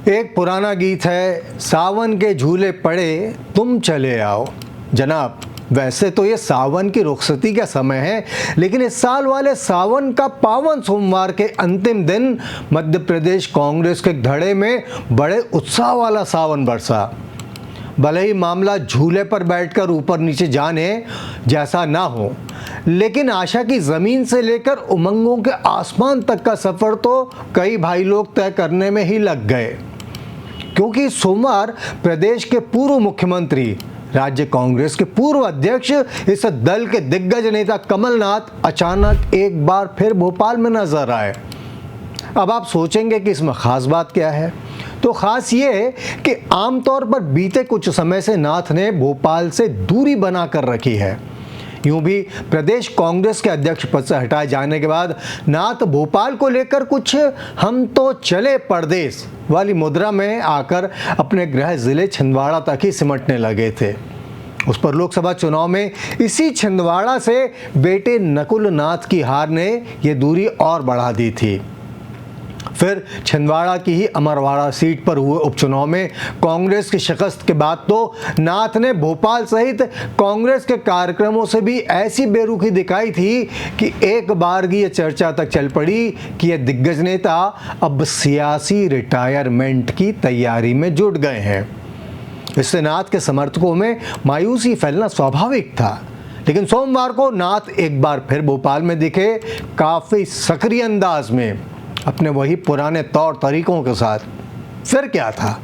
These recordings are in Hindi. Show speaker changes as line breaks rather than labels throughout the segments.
एक पुराना गीत है, सावन के झूले पड़े तुम चले आओ। जनाब, वैसे तो ये सावन की रुखसती का समय है, लेकिन इस साल वाले सावन का पावन सोमवार के अंतिम दिन मध्य प्रदेश कांग्रेस के धड़े में बड़े उत्साह वाला सावन बरसा। भले ही मामला झूले पर बैठकर ऊपर नीचे जाने जैसा ना हो, लेकिन आशा की ज़मीन से लेकर उमंगों के आसमान तक का सफ़र तो कई भाई लोग तय करने में ही लग गए, क्योंकि सोमवार प्रदेश के पूर्व मुख्यमंत्री, राज्य कांग्रेस के पूर्व अध्यक्ष, इस दल के दिग्गज नेता कमलनाथ अचानक एक बार फिर भोपाल में नजर आए। अब आप सोचेंगे कि इसमें खास बात क्या है? तो खास ये कि आमतौर पर बीते कुछ समय से नाथ ने भोपाल से दूरी बनाकर रखी है। यूं भी प्रदेश कांग्रेस के अध्यक्ष पद से हटाए जाने के बाद नाथ भोपाल को लेकर कुछ हम तो चले परदेश वाली मुद्रा में आकर अपने गृह जिले छिंदवाड़ा तक ही सिमटने लगे थे। उस पर लोकसभा चुनाव में इसी छिंदवाड़ा से बेटे नकुल नाथ की हार ने ये दूरी और बढ़ा दी थी। फिर छिंदवाड़ा की ही अमरवाड़ा सीट पर हुए उपचुनाव में कांग्रेस की शिकस्त के बाद तो नाथ ने भोपाल सहित कांग्रेस के कार्यक्रमों से भी ऐसी बेरुखी दिखाई थी कि एक बार की ये चर्चा तक चल पड़ी कि ये दिग्गज नेता अब सियासी रिटायरमेंट की तैयारी में जुट गए हैं। इससे नाथ के समर्थकों में मायूसी फैलना स्वाभाविक था, लेकिन सोमवार को नाथ एक बार फिर भोपाल में दिखे, काफ़ी सक्रिय अंदाज में, अपने वही पुराने तौर तरीकों के साथ। फिर क्या था,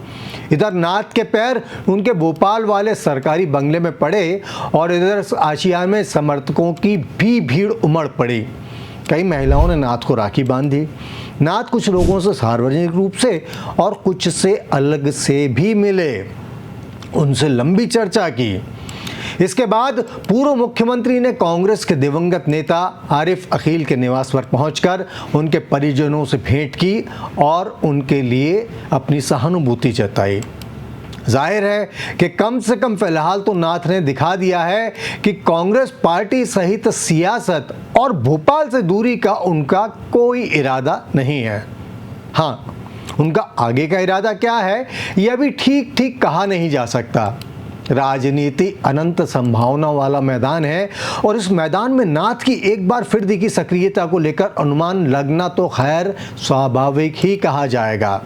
इधर नाथ के पैर उनके भोपाल वाले सरकारी बंगले में पड़े और इधर आशिया में समर्थकों की भी भीड़ उमड़ पड़ी। कई महिलाओं ने नाथ को राखी बांधी। नाथ कुछ लोगों से सार्वजनिक रूप से और कुछ से अलग से भी मिले, उनसे लंबी चर्चा की। इसके बाद पूर्व मुख्यमंत्री ने कांग्रेस के दिवंगत नेता आरिफ अकील के निवास पर पहुंचकर उनके परिजनों से भेंट की और उनके लिए अपनी सहानुभूति जताई। जाहिर है कि कम से कम फिलहाल तो नाथ ने दिखा दिया है कि कांग्रेस पार्टी सहित सियासत और भोपाल से दूरी का उनका कोई इरादा नहीं है। हाँ, उनका आगे का इरादा क्या है, यह भी ठीक ठीक कहा नहीं जा सकता। राजनीति अनंत संभावना वाला मैदान है और इस मैदान में नाथ की एक बार फिर दिखी सक्रियता को लेकर अनुमान लगना तो खैर स्वाभाविक ही कहा जाएगा।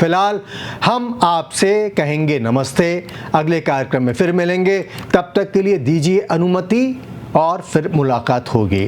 फिलहाल हम आपसे कहेंगे नमस्ते, अगले कार्यक्रम में फिर मिलेंगे। तब तक के लिए दीजिए अनुमति और फिर मुलाकात होगी।